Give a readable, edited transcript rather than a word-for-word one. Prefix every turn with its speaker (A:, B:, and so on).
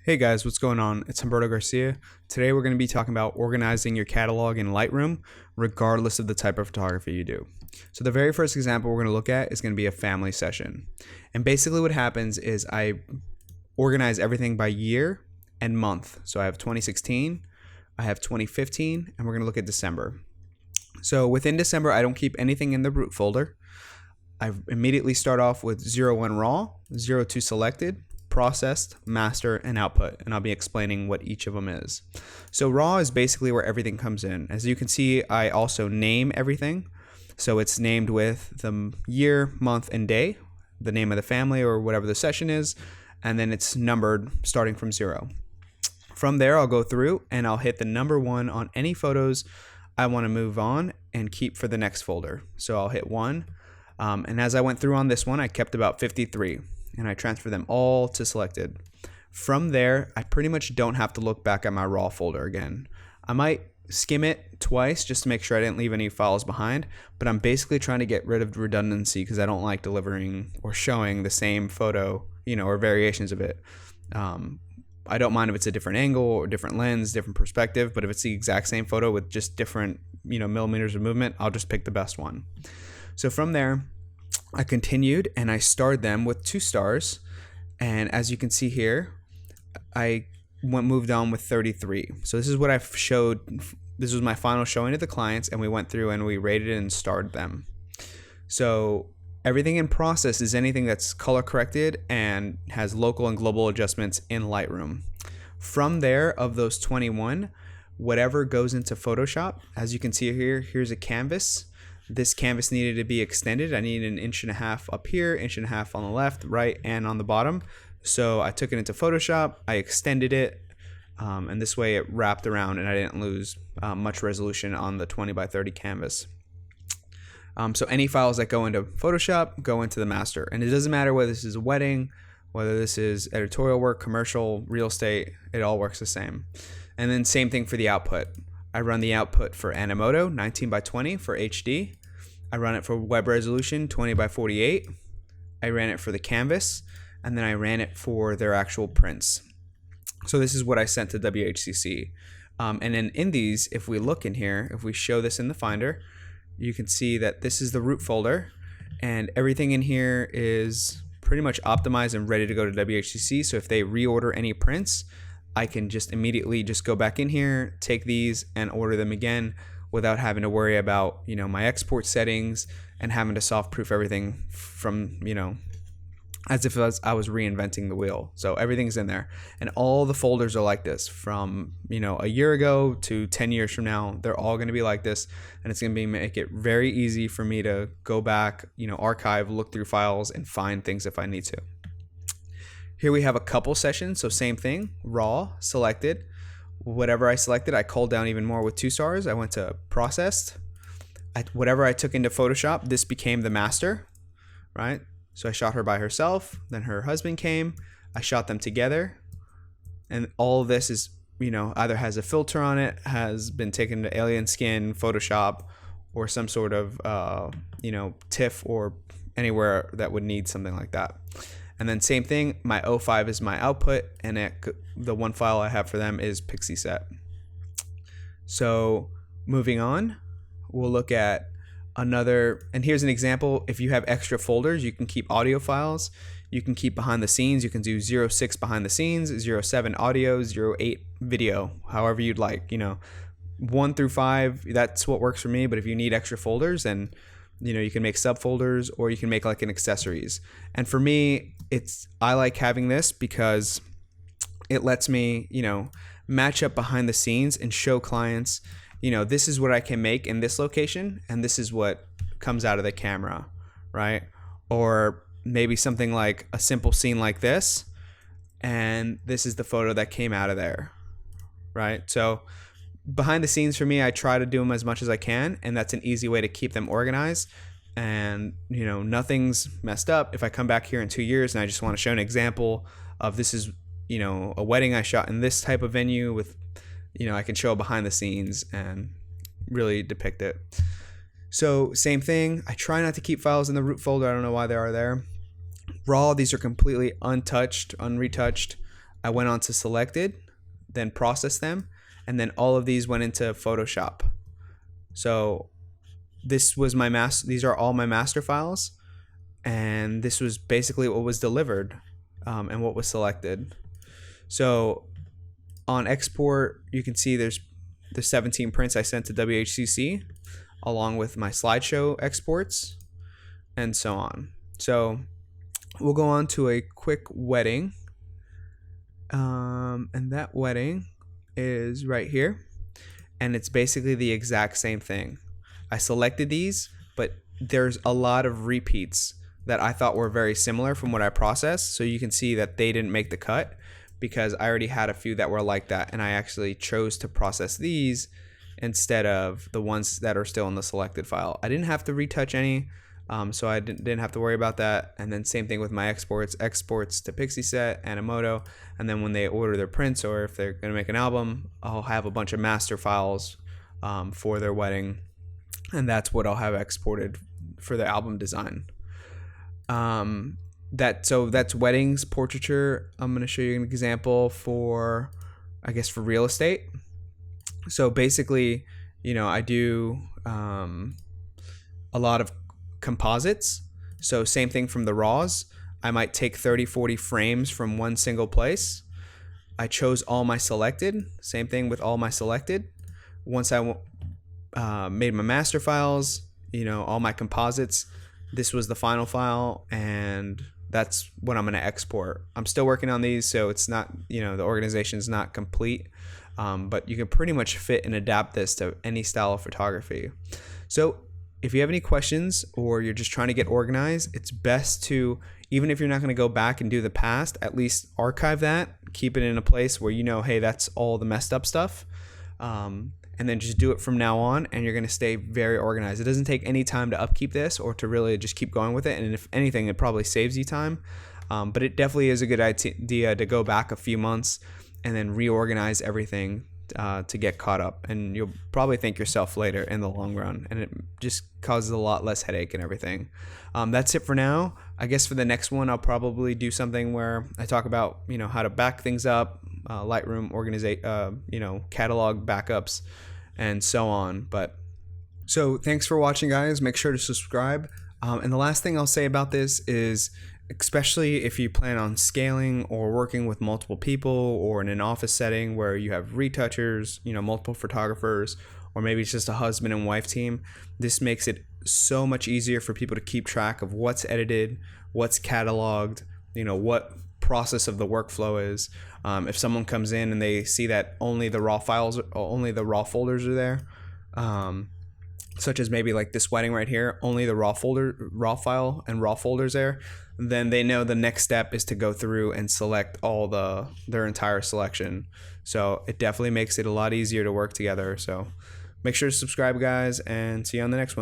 A: Hey guys, what's going on? It's Humberto Garcia. Today we're going to be talking about organizing your catalog in Lightroom regardless of the type of photography you do. So the very first example we're going to look at is going to be a family session. And basically what happens is I organize everything by year and month. So I have 2016, I have 2015, and we're going to look at December. So within December, I don't keep anything in the root folder. I immediately start off with 01 raw, 02 selected, processed, master, and output, and I'll be explaining what each of them is. So raw is basically where everything comes in. As you can see, I also name everything. So it's named with the year, month, and day, the name of the family or whatever the session is, and then it's numbered starting from 0. From there, I'll go through and I'll hit the number 1 on any photos I want to move on and keep for the next folder. So I'll hit 1. And as I went through on this one, I kept about 53. And I transfer them all to selected. From there, I pretty much don't have to look back at my raw folder again. I might skim it twice just to make sure I didn't leave any files behind, but I'm basically trying to get rid of redundancy because I don't like delivering or showing the same photo, or variations of it. I don't mind if it's a different angle or different lens, different perspective, but if it's the exact same photo with just different, millimeters of movement, I'll just pick the best one. So from there, I continued and I starred them with 2 stars, and as you can see here, I moved on with 33. So this is what I've showed. This was my final showing to the clients, and we went through and we rated and starred them. So everything in process is anything that's color corrected and has local and global adjustments in Lightroom. From there, of those 21, whatever goes into Photoshop, as you can see here, here's a canvas. This canvas needed to be extended. I needed 1.5 inches up here, 1.5 inches on the left, right, and on the bottom. So I took it into Photoshop, I extended it, and this way it wrapped around and I didn't lose much resolution on the 20 by 30 canvas. So any files that go into Photoshop go into the master. And it doesn't matter whether this is a wedding, whether this is editorial work, commercial, real estate, it all works the same. And then same thing for the output. I run the output for Animoto 19 by 20 for HD. I run it for web resolution 20 by 48. I ran it for the canvas, and then I ran it for their actual prints. So this is what I sent to WHCC. And then in these, if we look in here, if we show this in the Finder, you can see that this is the root folder, and everything in here is pretty much optimized and ready to go to WHCC. So if they reorder any prints, I can just immediately just go back in here, take these, and order them again without having to worry about, my export settings and having to soft proof everything from, as if I was reinventing the wheel. So everything's in there. And all the folders are like this from, a year ago to 10 years from now. They're all going to be like this. And it's going to make it very easy for me to go back, archive, look through files, and find things if I need to. Here we have a couple sessions. So same thing, raw, selected. Whatever I selected, I culled down even more with 2 stars. I went to processed. Whatever I took into Photoshop, this became the master, right? So I shot her by herself, then her husband came, I shot them together, and all of this is, either has a filter on it, has been taken to alien skin, Photoshop, or some sort of, TIFF or anywhere that would need something like that. And then same thing, my 05 is my output, and the one file I have for them is Pixie Set. So moving on, we'll look at another, and here's an example. If you have extra folders, you can keep audio files, you can keep behind the scenes, you can do 06 behind the scenes, 07 audio, 08 video, however you'd like, 1 through 5, that's what works for me. But if you need extra folders, then you can make subfolders, or you can make like an accessories. And for me, I like having this because it lets me, match up behind the scenes and show clients, this is what I can make in this location, and this is what comes out of the camera, right? Or maybe something like a simple scene like this, and this is the photo that came out of there, right? So behind the scenes for me, I try to do them as much as I can, and that's an easy way to keep them organized. And nothing's messed up. If I come back here in 2 years and I just want to show an example of this is a wedding I shot in this type of venue with, I can show behind the scenes and really depict it. So same thing, I try not to keep files in the root folder. I don't know why they are there. Raw, these are completely untouched, unretouched. I went on to selected, then process them, and then all of these went into Photoshop. So this was my these are all my master files, and this was basically what was delivered and what was selected. So on export, you can see there's the 17 prints I sent to WHCC along with my slideshow exports and so on. So we'll go on to a quick wedding, and that wedding is right here, and it's basically the exact same thing. I selected these, but there's a lot of repeats that I thought were very similar from what I processed, so you can see that they didn't make the cut because I already had a few that were like that, and I actually chose to process these instead of the ones that are still in the selected file. I didn't have to retouch any, so I didn't have to worry about that. And then same thing with my exports to Pixieset, Animoto, and then when they order their prints or if they're gonna make an album, I'll have a bunch of master files for their wedding, and that's what I'll have exported for the album design. So that's weddings, portraiture. I'm going to show you an example for, I guess, for real estate. So basically, I do a lot of composites. So same thing from the raws. I might take 30-40 frames from one single place. I chose all my selected. Same thing with all my selected. Once I made my master files, all my composites, this was the final file, and that's what I'm going to export. I'm still working on these, so it's not, the organization is not complete, but you can pretty much fit and adapt this to any style of photography. So if you have any questions or you're just trying to get organized, it's best to, even if you're not going to go back and do the past, at least archive that, keep it in a place where hey, that's all the messed up stuff. And then just do it from now on, and you're going to stay very organized. It doesn't take any time to upkeep this or to really just keep going with it, and if anything, it probably saves you time. But it definitely is a good idea to go back a few months and then reorganize everything to get caught up, and you'll probably thank yourself later in the long run, and it just causes a lot less headache and everything. That's it for now. I guess for the next one, I'll probably do something where I talk about how to back things up, Lightroom catalog backups, and so on. So thanks for watching, guys. Make sure to subscribe. And the last thing I'll say about this is, especially if you plan on scaling or working with multiple people or in an office setting where you have retouchers, multiple photographers, or maybe it's just a husband and wife team, this makes it so much easier for people to keep track of what's edited, what's cataloged, what process of the workflow is. If someone comes in and they see that only the raw folders are there, such as maybe like this wedding right here, only the raw file and raw folders there, then they know the next step is to go through and select their entire selection. So it definitely makes it a lot easier to work together. So make sure to subscribe, guys, and see you on the next one.